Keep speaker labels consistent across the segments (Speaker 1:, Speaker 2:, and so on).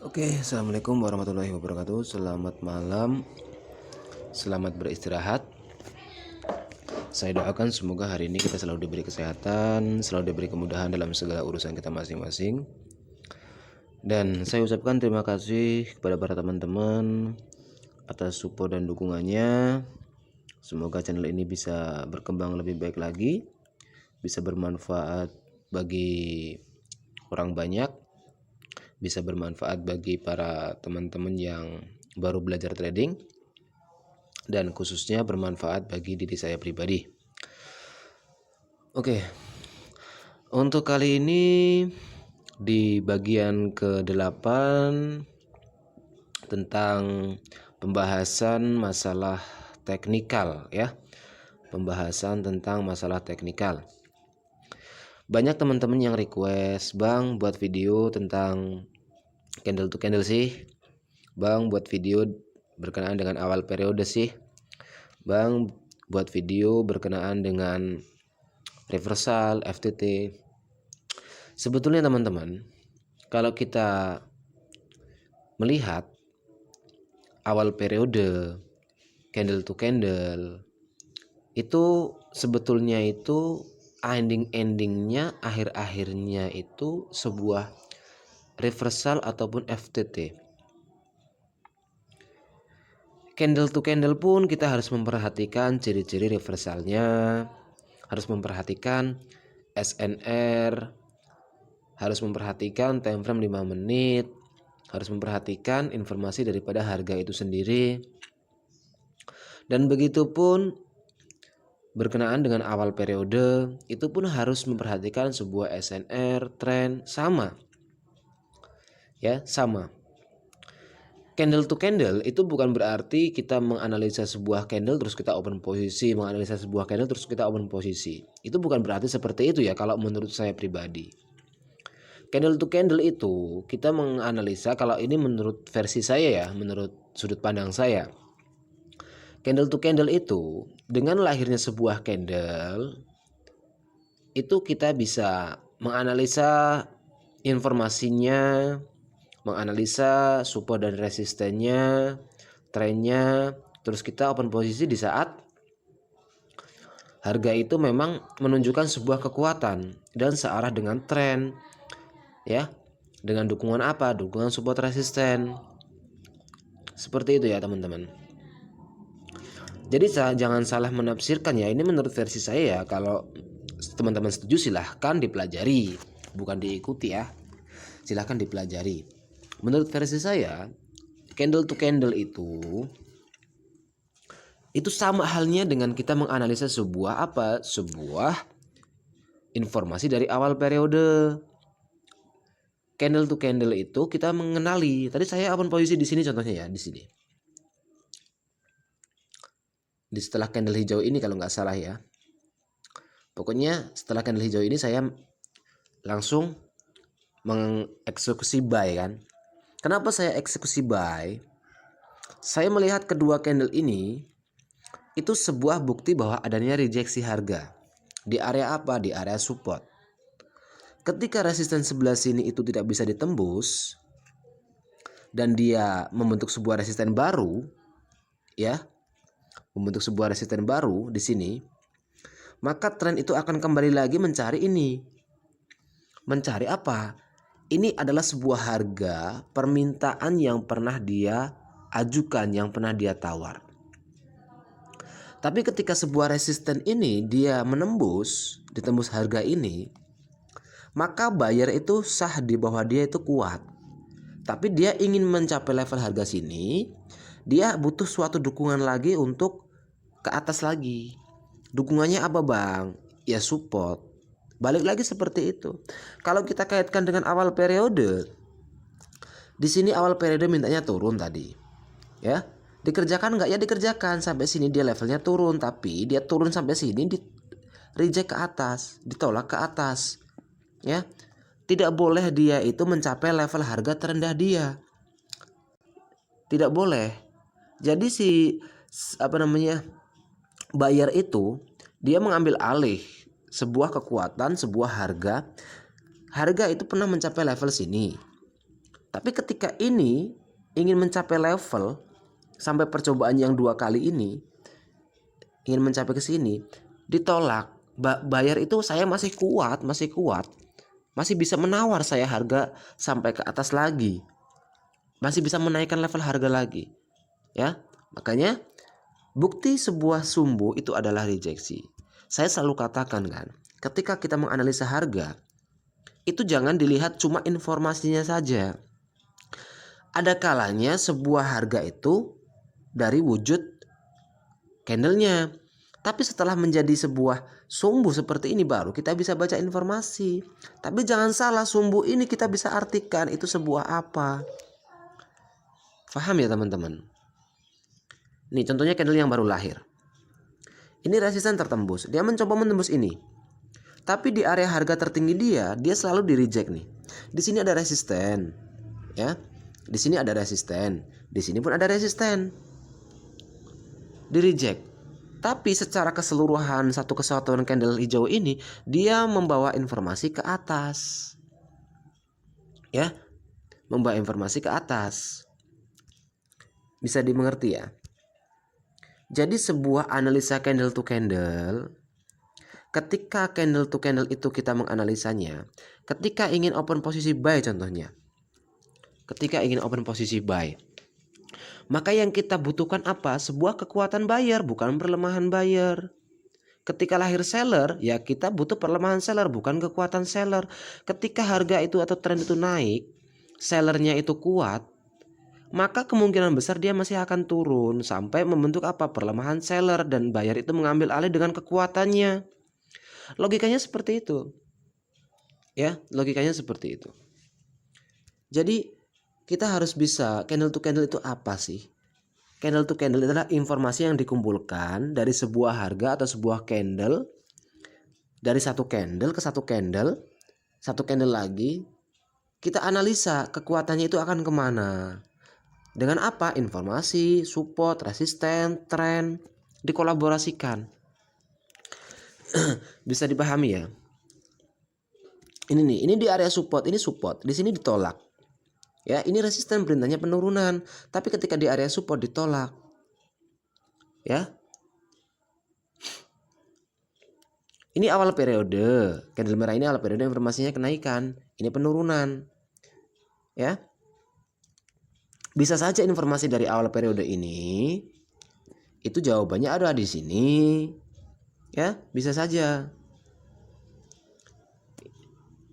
Speaker 1: Oke, assalamualaikum warahmatullahi wabarakatuh. Selamat malam, selamat beristirahat. Saya doakan semoga hari ini kita selalu diberi kesehatan, selalu diberi kemudahan dalam segala urusan kita masing-masing. Dan saya ucapkan terima kasih kepada para teman-teman atas support dan dukungannya. Semoga channel ini bisa berkembang lebih baik lagi, bisa bermanfaat bagi orang banyak, bisa bermanfaat bagi para teman-teman yang baru belajar trading, dan khususnya bermanfaat bagi diri saya pribadi. Oke, untuk kali ini di bagian ke-8 tentang pembahasan masalah teknikal ya. Pembahasan tentang masalah teknikal. Banyak teman-teman yang request, "Bang, buat video tentang candle to candle sih. Bang, buat video berkenaan dengan awal periode sih. Bang, buat video berkenaan dengan reversal, FTT." Sebetulnya teman-teman, kalau kita melihat awal periode, candle to candle, itu sebetulnya itu endingnya, akhir-akhirnya itu sebuah reversal ataupun FTT. Candle to candle pun kita harus memperhatikan ciri-ciri reversalnya, harus memperhatikan SNR, harus memperhatikan time frame 5 menit, harus memperhatikan informasi daripada harga itu sendiri. Dan begitu pun berkenaan dengan awal periode, itu pun harus memperhatikan sebuah SNR, tren, sama. Ya, sama. Candle to candle itu bukan berarti kita menganalisa sebuah candle terus kita open posisi, menganalisa sebuah candle terus kita open posisi. Itu bukan berarti seperti itu ya kalau menurut saya pribadi. Candle to candle itu kita menganalisa, kalau ini menurut versi saya ya, menurut sudut pandang saya. Candle to candle itu dengan lahirnya sebuah candle itu kita bisa menganalisa informasinya, menganalisa support dan resistennya, trennya, terus kita open posisi di saat harga itu memang menunjukkan sebuah kekuatan dan searah dengan tren, ya, dengan dukungan apa? Dukungan support resisten. Seperti itu ya teman-teman. Jadi jangan salah menafsirkan ya, ini menurut versi saya ya. Kalau teman-teman setuju silahkan dipelajari, bukan diikuti ya. Silahkan dipelajari. Menurut versi saya, candle to candle itu sama halnya dengan kita menganalisa sebuah apa? Sebuah informasi dari awal periode. Candle to candle itu kita mengenali. Tadi saya open posisi di sini contohnya ya, di sini. Di setelah candle hijau ini kalau nggak salah ya. Pokoknya setelah candle hijau ini saya langsung mengeksekusi buy kan. Kenapa saya eksekusi buy? Saya melihat kedua candle ini itu sebuah bukti bahwa adanya rejeksi harga. Di area apa? Di area support. Ketika resisten sebelah sini itu tidak bisa ditembus dan dia membentuk sebuah resisten baru, ya, membentuk sebuah resisten baru di sini, maka tren itu akan kembali lagi mencari ini. Mencari apa? Ini adalah sebuah harga permintaan yang pernah dia ajukan, yang pernah dia tawar. Tapi ketika sebuah resisten ini dia ditembus harga ini, maka buyer itu sah di bawah dia itu kuat. Tapi dia ingin mencapai level harga sini, dia butuh suatu dukungan lagi untuk ke atas lagi. Dukungannya apa bang? Ya support. Balik lagi seperti itu. Kalau kita kaitkan dengan awal periode, di sini awal periode mintanya turun tadi, ya. Dikerjakan nggak? Ya dikerjakan, sampai sini dia levelnya turun, tapi dia turun sampai sini di reject ke atas, ditolak ke atas, ya. Tidak boleh dia itu mencapai level harga terendah dia. Tidak boleh. Jadi buyer itu dia mengambil alih sebuah kekuatan, sebuah harga. Harga itu pernah mencapai level sini. Tapi ketika ini ingin mencapai level sampai percobaan yang 2 kali ini, ingin mencapai ke sini, ditolak. Bayar itu saya masih kuat, masih bisa menawar saya harga sampai ke atas lagi, masih bisa menaikkan level harga lagi, ya. Makanya bukti sebuah sumbu itu adalah rejeksi. Saya selalu katakan kan, ketika kita menganalisa harga, itu jangan dilihat cuma informasinya saja. Ada kalanya sebuah harga itu dari wujud candlenya, tapi setelah menjadi sebuah sumbu seperti ini baru kita bisa baca informasi. Tapi jangan salah, sumbu ini kita bisa artikan itu sebuah apa. Paham ya teman-teman? Nih contohnya candle yang baru lahir. Ini resisten tertembus, dia mencoba menembus ini. Tapi di area harga tertinggi dia selalu di reject nih. Di sini ada resisten, ya. Di sini ada resisten, di sini pun ada resisten. Di reject. Tapi secara keseluruhan satu kesatuan candle hijau ini dia membawa informasi ke atas. Ya. Membawa informasi ke atas. Bisa dimengerti ya? Jadi sebuah analisa candle to candle, ketika candle to candle itu kita menganalisanya, ketika ingin open posisi buy contohnya. Ketika ingin open posisi buy, maka yang kita butuhkan apa? Sebuah kekuatan buyer, bukan perlemahan buyer. Ketika lahir seller, ya kita butuh perlemahan seller, bukan kekuatan seller. Ketika harga itu atau tren itu naik, sellernya itu kuat, maka kemungkinan besar dia masih akan turun sampai membentuk apa? Perlemahan seller, dan buyer itu mengambil alih dengan kekuatannya. Logikanya seperti itu. Ya, logikanya seperti itu. Jadi kita harus bisa, candle to candle itu apa sih? Candle to candle adalah informasi yang dikumpulkan dari sebuah harga atau sebuah candle, dari satu candle ke satu candle lagi, kita analisa kekuatannya itu akan kemana. Dengan apa? Informasi, support, resisten, tren, dikolaborasikan. Bisa dipahami ya? Ini di area support, ini support, di sini ditolak. Ya, ini resisten, perintahnya penurunan, tapi ketika di area support ditolak. Ya. Ini awal periode, candle merah ini awal periode, informasinya kenaikan, ini penurunan. Ya. Bisa saja informasi dari awal periode ini itu jawabannya ada di sini. Ya, bisa saja.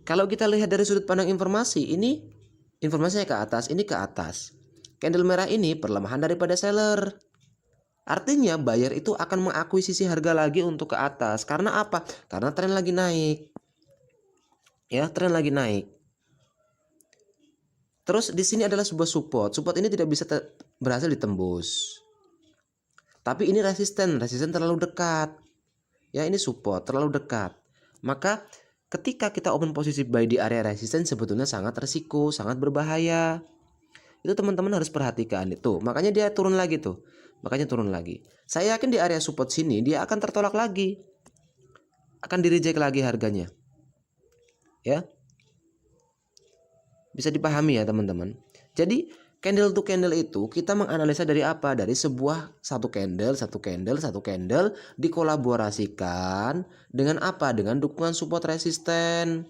Speaker 1: Kalau kita lihat dari sudut pandang informasi, ini informasinya ke atas, ini ke atas. Candle merah ini perlemahan daripada seller. Artinya buyer itu akan mengakuisisi harga lagi untuk ke atas. Karena apa? Karena tren lagi naik. Ya, tren lagi naik. Terus di sini adalah sebuah support. Support ini tidak bisa berhasil ditembus. Tapi ini resisten terlalu dekat. Ya, ini support terlalu dekat. Maka ketika kita open posisi buy di area resisten sebetulnya sangat resiko, sangat berbahaya. Itu teman-teman harus perhatikan itu. Makanya dia turun lagi tuh. Makanya turun lagi. Saya yakin di area support sini dia akan tertolak lagi. Akan di-reject lagi harganya. Ya. Bisa dipahami ya teman-teman. Jadi candle to candle itu kita menganalisa dari apa? Dari sebuah satu candle dikolaborasikan dengan apa? Dengan dukungan support resisten,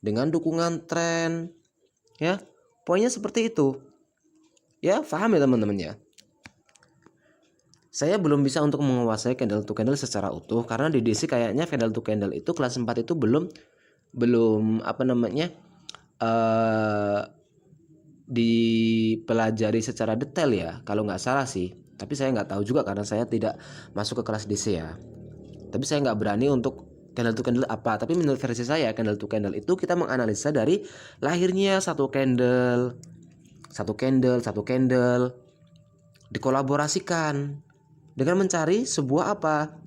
Speaker 1: dengan dukungan tren. Ya. Poinnya seperti itu. Ya, paham ya teman-teman ya? Saya belum bisa untuk menguasai candle to candle secara utuh karena di DC kayaknya candle to candle itu kelas 4 itu belum dipelajari secara detail ya, kalau nggak salah sih. Tapi saya nggak tahu juga karena saya tidak masuk ke kelas DC ya. Tapi saya nggak berani untuk candle to candle apa. Tapi menurut versi saya candle to candle itu kita menganalisa dari lahirnya satu candle dikolaborasikan dengan mencari sebuah apa?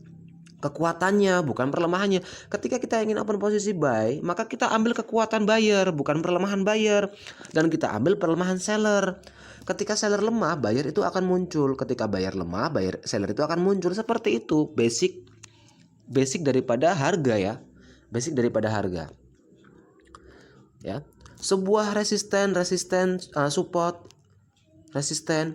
Speaker 1: Kekuatannya, bukan perlemahannya. Ketika kita ingin open posisi buy, maka kita ambil kekuatan buyer, bukan perlemahan buyer, dan kita ambil perlemahan seller. Ketika seller lemah, buyer itu akan muncul. Ketika buyer lemah, seller itu akan muncul. Seperti itu basic daripada harga ya. Basic daripada harga. Ya. Sebuah support, resisten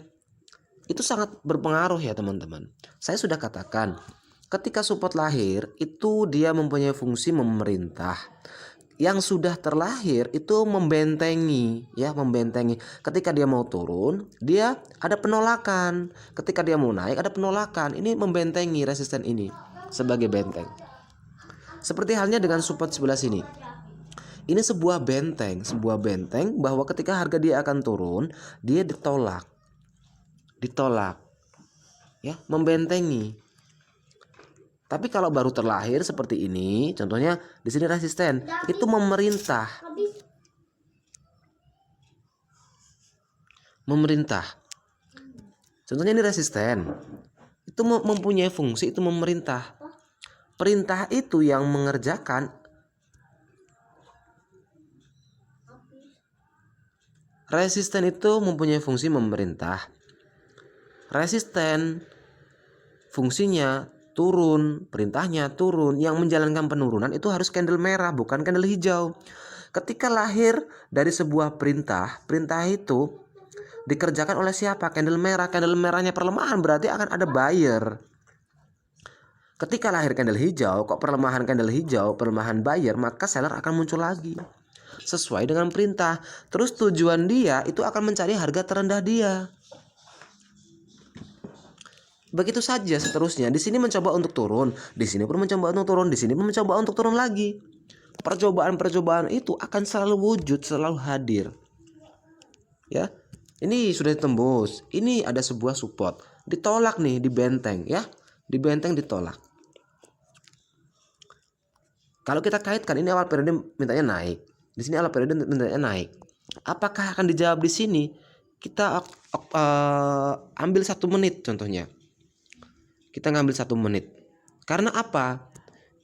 Speaker 1: itu sangat berpengaruh ya teman-teman. Saya sudah katakan, ketika support lahir itu dia mempunyai fungsi memerintah. Yang sudah terlahir itu membentengi, ya, membentengi. Ketika dia mau turun, dia ada penolakan. Ketika dia mau naik, ada penolakan. Ini membentengi resisten ini sebagai benteng. Seperti halnya dengan support sebelah sini. Ini sebuah benteng bahwa ketika harga dia akan turun, dia ditolak, ya, membentengi. Tapi kalau baru terlahir seperti ini, contohnya di sini resisten, itu memerintah. Contohnya ini resisten, itu mempunyai fungsi itu memerintah. Perintah itu yang mengerjakan. Resisten itu mempunyai fungsi memerintah. Resisten fungsinya turun, perintahnya turun. Yang menjalankan penurunan itu harus candle merah, bukan candle hijau. Ketika lahir dari sebuah perintah itu dikerjakan oleh siapa? Candle merah. Candle merahnya perlemahan, berarti akan ada buyer. Ketika lahir candle hijau, kok perlemahan candle hijau, perlemahan buyer, maka seller akan muncul lagi sesuai dengan perintah. Terus tujuan dia itu akan mencari harga terendah dia. Begitu saja seterusnya. Di sini mencoba untuk turun, di sini pun mencoba untuk turun, di sini pun mencoba untuk turun lagi. Percobaan itu akan selalu wujud, selalu hadir. Ya. Ini sudah ditembus. Ini ada sebuah support. Ditolak nih di benteng, ya. Di benteng ditolak. Kalau kita kaitkan, ini awal periode mintanya naik. Di sini awal periode mintanya naik. Apakah akan dijawab di sini? Kita ambil 1 menit contohnya. Kita ngambil 1 menit. Karena apa?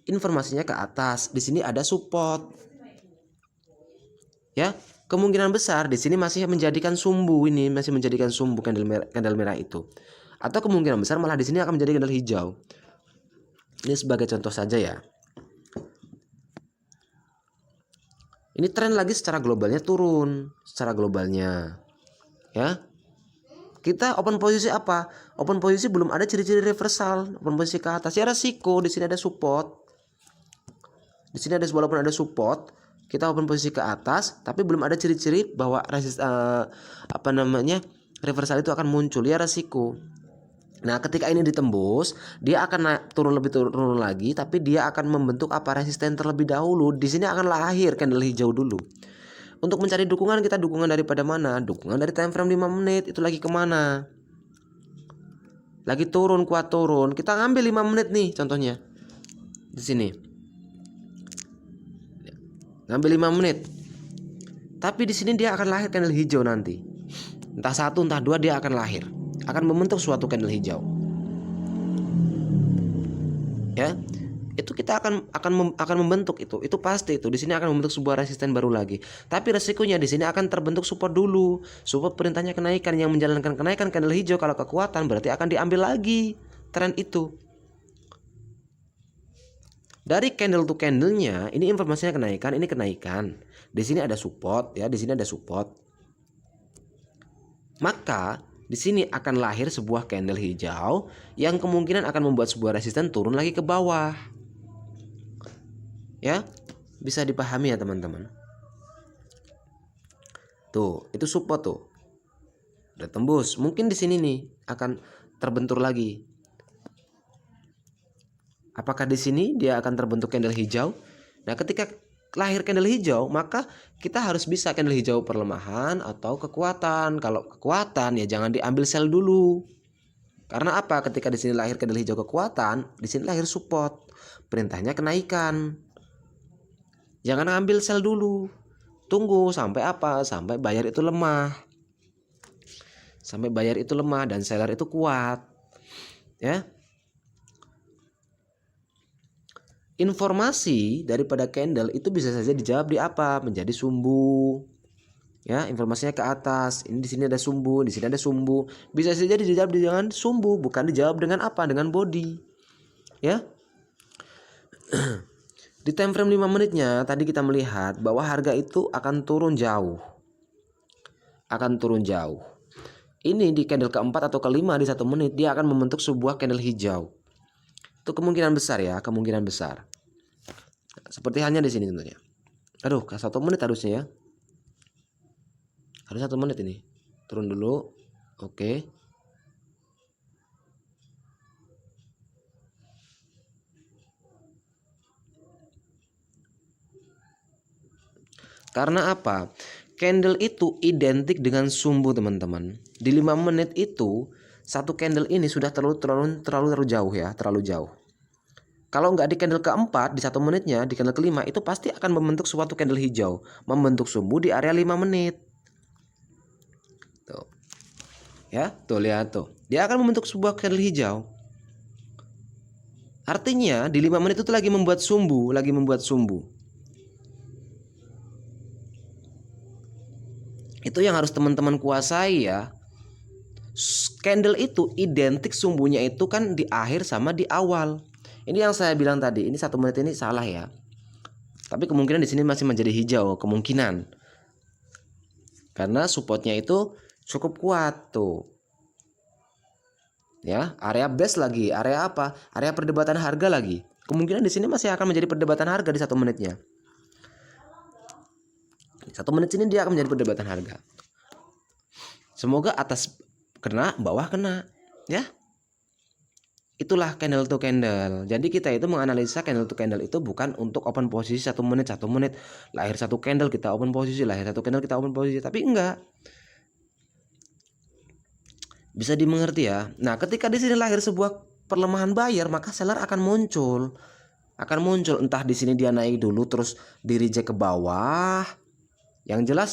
Speaker 1: Informasinya ke atas. Di sini ada support. Ya, kemungkinan besar di sini masih menjadikan sumbu ini, masih menjadikan sumbu candle merah itu. Atau kemungkinan besar malah di sini akan menjadi candle hijau. Ini sebagai contoh saja ya. Ini tren lagi secara globalnya turun, secara globalnya. Ya. Kita open posisi apa? Open posisi belum ada ciri-ciri reversal, open posisi ke atas. Ya resiko, di sini ada support. Di sini ada, walaupun ada support, kita open posisi ke atas, tapi belum ada ciri-ciri bahwa reversal itu akan muncul. Ya resiko. Nah, ketika ini ditembus, dia akan turun lagi, tapi dia akan membentuk resisten terlebih dahulu. Di sini akan lahir candle hijau dulu. Untuk mencari dukungan, kita dukungan daripada mana? Dukungan dari time frame 5 menit. Itu lagi kemana? Lagi turun, kuat turun. Kita ngambil 5 menit nih contohnya. Di sini. Ngambil 5 menit. Tapi di sini dia akan lahir candle hijau nanti. Entah 1, entah 2 dia akan lahir. Akan membentuk suatu candle hijau. Ya. Itu kita akan membentuk itu pasti itu. Di sini akan membentuk sebuah resisten baru lagi. Tapi resikonya di sini akan terbentuk support dulu. Support perintahnya kenaikan, yang menjalankan kenaikan candle hijau. Kalau kekuatan berarti akan diambil lagi tren itu. Dari candle to candlenya ini informasinya kenaikan, ini kenaikan. Di sini ada support ya, di sini ada support. Maka di sini akan lahir sebuah candle hijau yang kemungkinan akan membuat sebuah resisten turun lagi ke bawah. Ya, bisa dipahami ya teman-teman. Tuh, itu support tuh. Udah tembus. Mungkin di sini nih akan terbentur lagi. Apakah di sini dia akan terbentuk candle hijau? Nah, ketika lahir candle hijau, maka kita harus bisa candle hijau perlemahan atau kekuatan. Kalau kekuatan ya jangan diambil sell dulu. Karena apa? Ketika di sini lahir candle hijau kekuatan, di sini lahir support. Perintahnya kenaikan. Jangan ambil sell dulu. Tunggu sampai apa? Sampai buyer itu lemah. Sampai buyer itu lemah dan seller itu kuat. Ya. Informasi daripada candle itu bisa saja dijawab di apa? Menjadi sumbu. Ya, informasinya ke atas. Ini di sini ada sumbu, di sini ada sumbu. Bisa saja dijawab dengan sumbu, bukan dijawab dengan apa? Dengan body. Ya. Di time frame 5 menitnya tadi kita melihat bahwa harga itu akan turun jauh. Ini di candle keempat atau kelima di 1 menit dia akan membentuk sebuah candle hijau. Itu kemungkinan besar ya, kemungkinan besar. Seperti halnya di sini tentunya. Aduh, 1 menit harusnya ya. Harus 1 menit ini. Turun dulu. Oke. Karena apa? Candle itu identik dengan sumbu, teman-teman. Di 5 menit itu satu candle ini sudah terlalu jauh ya, terlalu jauh. Kalau nggak di candle keempat, di 1 menitnya, di candle kelima itu pasti akan membentuk suatu candle hijau, membentuk sumbu di area 5 menit. Tuh. Ya, tuh lihat tuh. Dia akan membentuk sebuah candle hijau. Artinya di 5 menit itu lagi membuat sumbu, Itu yang harus teman-teman kuasai ya. Candle itu identik sumbunya itu kan di akhir sama di awal. Ini yang saya bilang tadi, ini 1 menit ini salah ya. Tapi kemungkinan di sini masih menjadi hijau, kemungkinan. Karena supportnya itu cukup kuat tuh. Ya, area base lagi, area apa? Area perdebatan harga lagi. Kemungkinan di sini masih akan menjadi perdebatan harga di 1 menitnya. 1 menit ini dia akan menjadi perdebatan harga. Semoga atas kena, bawah kena, ya. Itulah candle to candle. Jadi kita itu menganalisa candle to candle itu bukan untuk open posisi 1 menit, lahir 1 candle kita open posisi, lahir 1 candle kita open posisi, tapi enggak. Bisa dimengerti ya. Nah, ketika di sini lahir sebuah perlemahan buyer, maka seller akan muncul. Entah di sini dia naik dulu terus di reject ke bawah. Yang jelas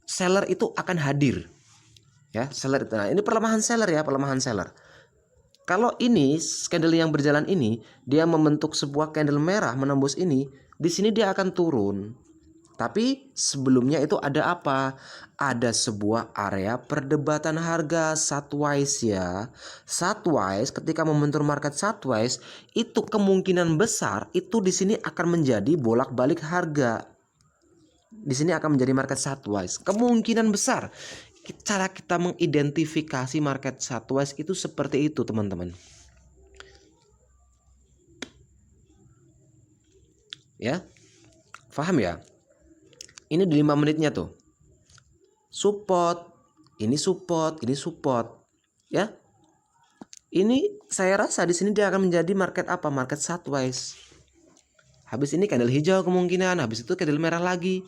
Speaker 1: seller itu akan hadir. Ya, seller itu. Nah, ini pelemahan seller ya, pelemahan seller. Kalau ini candle yang berjalan ini dia membentuk sebuah candle merah menembus ini, di sini dia akan turun. Tapi sebelumnya itu ada apa? Ada sebuah area perdebatan harga sideways ya. Sideways ketika membentuk market sideways itu kemungkinan besar itu di sini akan menjadi bolak-balik harga. Di sini akan menjadi market sideways. Kemungkinan besar. Cara kita mengidentifikasi market sideways itu seperti itu, teman-teman. Ya. Paham ya? Ini di 5 menitnya tuh. Support, ini support, ini support. Ya. Ini saya rasa di sini dia akan menjadi market apa? Market sideways. Habis ini candle hijau kemungkinan, habis itu candle merah lagi.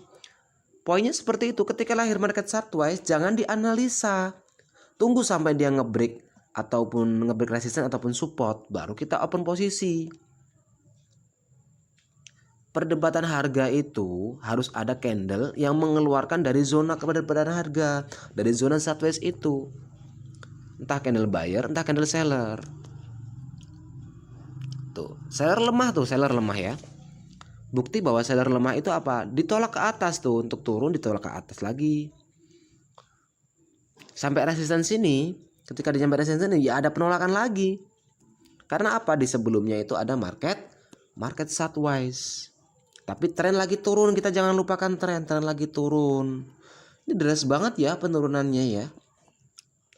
Speaker 1: Poinnya seperti itu, ketika lahir market sideways jangan dianalisa. Tunggu sampai dia ngebreak ataupun ngebreak resisten ataupun support, baru kita open posisi. Perdebatan harga itu harus ada candle yang mengeluarkan dari zona perdebatan harga, dari zona sideways itu. Entah candle buyer, entah candle seller. Tuh, seller lemah ya. Bukti bahwa seller lemah itu apa? Ditolak ke atas tuh, untuk turun ditolak ke atas lagi. Sampai resisten sini, ketika di sampai resisten sini ya ada penolakan lagi. Karena apa? Di sebelumnya itu ada market sideways. Tapi tren lagi turun, kita jangan lupakan tren lagi turun. Ini deras banget ya penurunannya ya.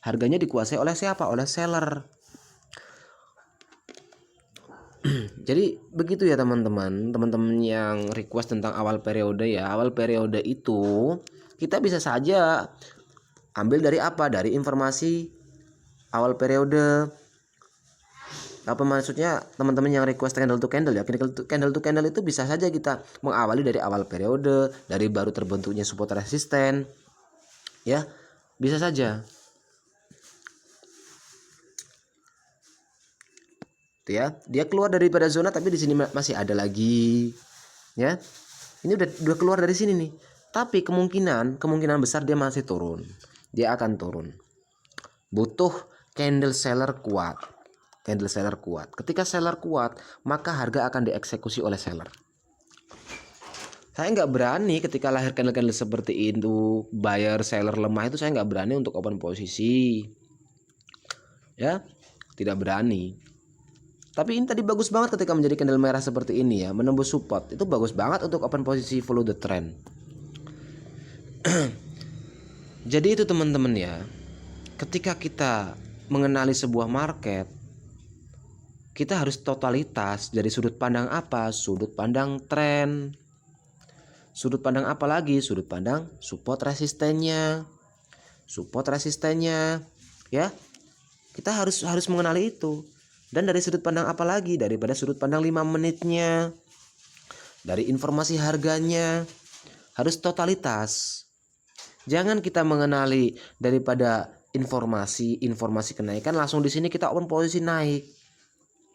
Speaker 1: Harganya dikuasai oleh siapa? Oleh seller. Jadi begitu ya teman-teman yang request tentang awal periode ya. Awal periode itu kita bisa saja ambil dari apa? Dari informasi awal periode. Apa maksudnya teman-teman yang request candle to candle ya? Candle to candle itu bisa saja kita mengawali dari awal periode, dari baru terbentuknya support resisten. Ya, bisa saja. Ya, dia keluar daripada zona tapi di sini masih ada lagi. Ya. Ini udah keluar dari sini nih. Tapi kemungkinan besar dia masih turun. Dia akan turun. Butuh candle seller kuat. Ketika seller kuat, maka harga akan dieksekusi oleh seller. Saya nggak berani ketika lahir candle seperti itu, buyer seller lemah itu saya nggak berani untuk open posisi. Ya, tidak berani. Tapi ini tadi bagus banget ketika menjadi candle merah seperti ini ya, menembus support. Itu bagus banget untuk open posisi follow the trend. Jadi itu teman-teman ya. Ketika kita mengenali sebuah market, kita harus totalitas dari sudut pandang apa? Sudut pandang tren. Sudut pandang apa lagi? Sudut pandang support resistennya. Support resistennya, ya. Kita harus mengenali itu. Dan dari sudut pandang apa lagi? Daripada sudut pandang 5 menitnya. Dari informasi harganya. Harus totalitas. Jangan kita mengenali daripada informasi kenaikan langsung di sini kita open posisi naik.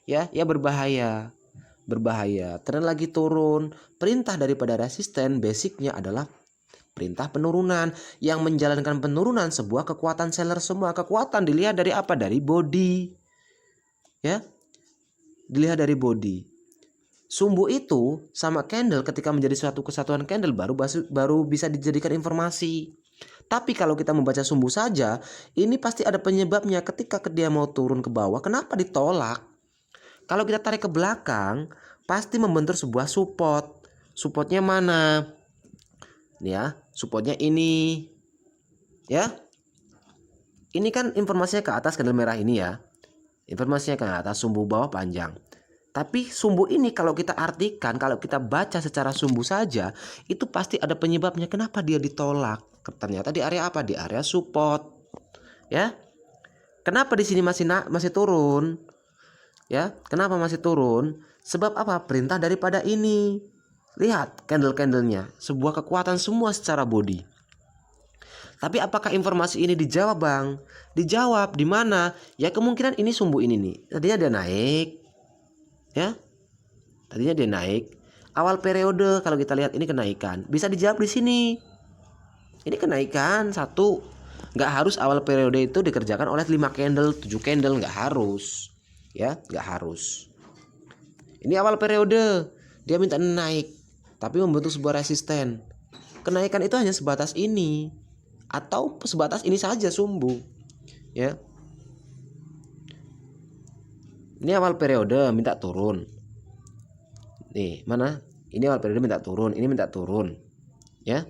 Speaker 1: Ya berbahaya. Tren lagi turun. Perintah daripada resisten basicnya adalah perintah penurunan. Yang menjalankan penurunan sebuah kekuatan seller semua. Kekuatan dilihat dari apa? Dari body. Ya. Dilihat dari body. Sumbu itu sama candle ketika menjadi suatu kesatuan candle baru bisa dijadikan informasi. Tapi kalau kita membaca sumbu saja, ini pasti ada penyebabnya. Ketika dia mau turun ke bawah, kenapa ditolak? Kalau kita tarik ke belakang, pasti membentuk sebuah support. Supportnya mana? Nih ya, supportnya ini. Ya. Ini kan informasinya ke atas candle merah ini ya. Informasinya ke atas, sumbu bawah panjang. Tapi sumbu ini kalau kita artikan, kalau kita baca secara sumbu saja, itu pasti ada penyebabnya. Kenapa dia ditolak? Ternyata di area apa? Di area support. Ya. Kenapa di sini masih turun? Ya, kenapa masih turun? Sebab apa? Perintah daripada ini. Lihat candle-candlenya, sebuah kekuatan semua secara body. Tapi apakah informasi ini dijawab, Bang? Dijawab di mana? Ya kemungkinan ini sumbu ini nih. Tadinya dia naik. Ya. Tadinya dia naik. Awal periode kalau kita lihat ini kenaikan. Bisa dijawab di sini. Ini kenaikan 1. Nggak harus awal periode itu dikerjakan oleh 5 candle, 7 candle, nggak harus. Ya, nggak harus. Ini awal periode. Dia minta naik, tapi membentuk sebuah resisten. Kenaikan itu hanya sebatas ini. Atau sebatas ini saja sumbu. Ya. Ini awal periode minta turun. Nih, mana? Ini awal periode minta turun, ini minta turun. Ya.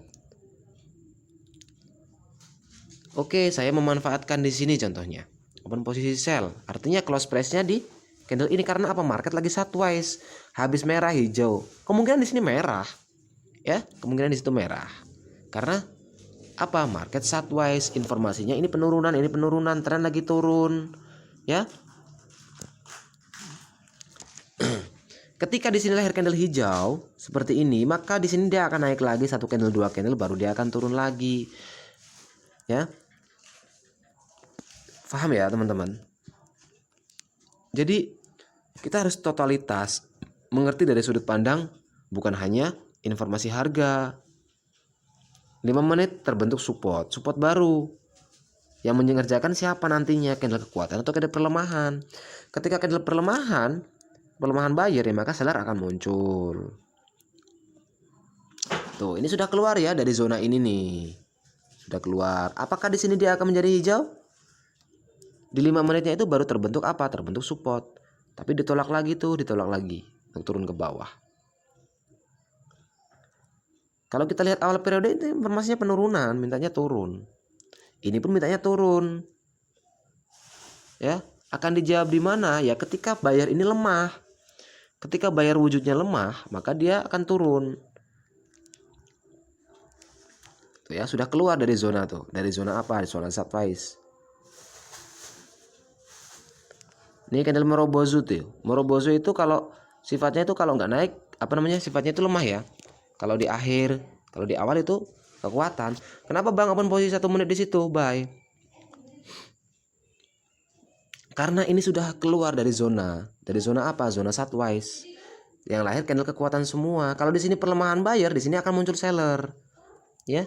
Speaker 1: Oke, saya memanfaatkan di sini contohnya. Open posisi sell. Artinya close price-nya di candle ini karena apa? Market lagi sideways. Habis merah hijau. Kemungkinan di sini merah. Ya, kemungkinan di situ merah. Karena apa? Market sideways, informasinya ini penurunan, tren lagi turun. Ya. Ketika di sini lahir candle hijau seperti ini, maka di sini dia akan naik lagi 1 candle, 2 candle, baru dia akan turun lagi. Ya. Paham ya, teman-teman? Jadi kita harus totalitas, mengerti dari sudut pandang bukan hanya informasi harga. 5 menit terbentuk support baru. Yang mengerjakan siapa nantinya? Candle kekuatan atau candle pelemahan? Ketika candle pelemahan buyer ya, maka seller akan muncul. Tuh, ini sudah keluar ya dari zona ini nih. Sudah keluar. Apakah di sini dia akan menjadi hijau? Di 5 menitnya itu baru terbentuk apa? Terbentuk support. Tapi ditolak lagi untuk turun ke bawah. Kalau kita lihat awal periode itu informasinya penurunan, mintanya turun. Ini pun mintanya turun. Ya, akan dijawab di mana? Ya ketika buyer ini lemah. Ketika buyer wujudnya lemah, maka dia akan turun. Tuh ya, sudah keluar dari zona tuh. Dari zona apa? Dari zona sideways. Ini candle Morobozu tuh. Morobozu itu kalau sifatnya itu kalau nggak naik, sifatnya itu lemah ya. Kalau di akhir, kalau di awal itu kekuatan. Kenapa Bang open posisi 1 menit di situ? Buy. Karena ini sudah keluar dari zona. Dari zona apa? Zona sideways. Yang lahir candle kekuatan semua. Kalau di sini perlemahan buyer, di sini akan muncul seller. Ya.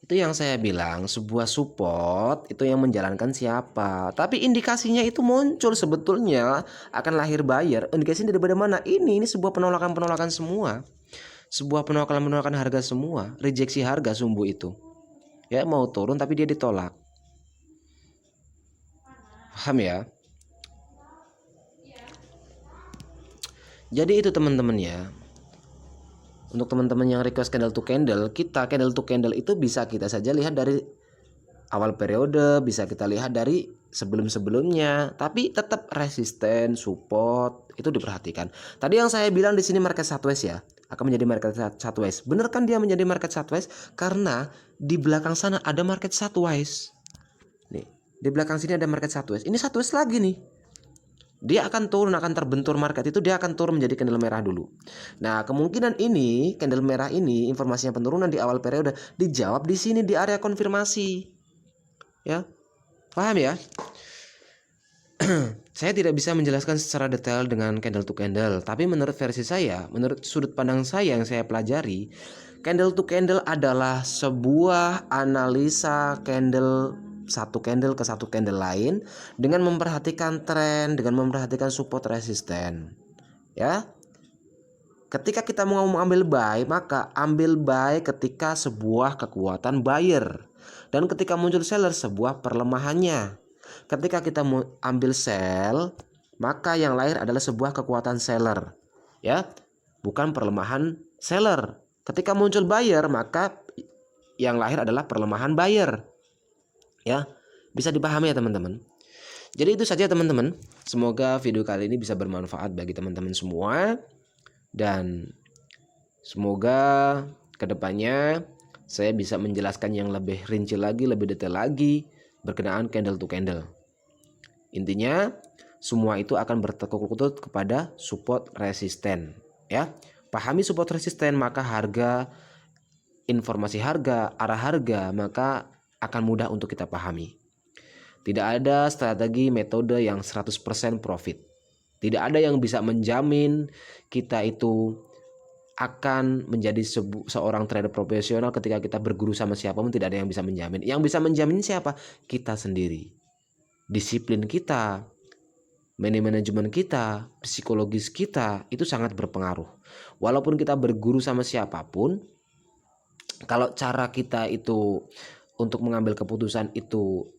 Speaker 1: Itu yang saya bilang, sebuah support itu yang menjalankan siapa. Tapi indikasinya itu muncul sebetulnya akan lahir buyer. Indikasinya dari mana? Ini sebuah penolakan semua. Sebuah penolakan harga semua, rejeksi harga sumbu itu. Ya, mau turun tapi dia ditolak. Paham ya? Jadi itu teman-teman ya. Untuk teman-teman yang request candle to candle, candle to candle itu bisa kita saja lihat dari awal periode, bisa kita lihat dari sebelum-sebelumnya, tapi tetap resisten, support itu diperhatikan. Tadi yang saya bilang di sini market sideways ya, akan menjadi market sideways. Bener kan dia menjadi market sideways? Karena di belakang sana ada market sideways. Nih, di belakang sini ada market sideways. Ini sideways lagi nih. Dia akan turun, akan terbentur market itu, dia akan turun menjadi candle merah dulu. Nah, kemungkinan ini candle merah ini informasinya penurunan di awal periode dijawab di sini di area konfirmasi. Ya. Paham ya? Saya tidak bisa menjelaskan secara detail dengan candle to candle, tapi menurut versi saya, menurut sudut pandang saya yang saya pelajari, candle to candle adalah sebuah analisa candle satu candle ke satu candle lain dengan memperhatikan tren, dengan memperhatikan support resisten. Ya. Ketika kita mau mengambil buy, maka ambil buy ketika sebuah kekuatan buyer. Dan ketika muncul seller, sebuah perlemahannya. Ketika kita mau ambil sell, maka yang lahir adalah sebuah kekuatan seller. Ya, bukan perlemahan seller. Ketika muncul buyer, maka yang lahir adalah perlemahan buyer. Ya, bisa dipahami ya teman-teman. Jadi itu saja teman-teman. Semoga video kali ini bisa bermanfaat bagi teman-teman semua. Dan semoga kedepannya saya bisa menjelaskan yang lebih rinci lagi, lebih detail lagi berkenaan candle to candle. Intinya semua itu akan bertekuk lutut kepada support resisten. Ya, pahami support resisten, maka harga, informasi harga, arah harga, maka akan mudah untuk kita pahami. Tidak ada strategi metode yang 100% profit. Tidak ada yang bisa menjamin kita itu akan menjadi seorang trader profesional ketika kita berguru sama siapapun. Tidak ada yang bisa menjamin. Yang bisa menjamin siapa? Kita sendiri. Disiplin kita, manajemen kita, psikologis kita itu sangat berpengaruh. Walaupun kita berguru sama siapapun, kalau cara kita itu untuk mengambil keputusan itu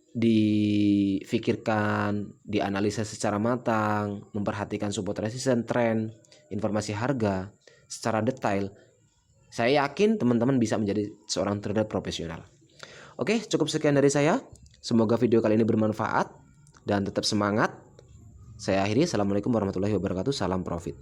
Speaker 1: difikirkan, dianalisa secara matang, memperhatikan support resisten, tren, informasi harga secara detail, saya yakin teman-teman bisa menjadi seorang trader profesional. Oke, cukup sekian dari saya. Semoga video kali ini bermanfaat dan tetap semangat. Saya akhiri. Assalamualaikum warahmatullahi wabarakatuh. Salam profit.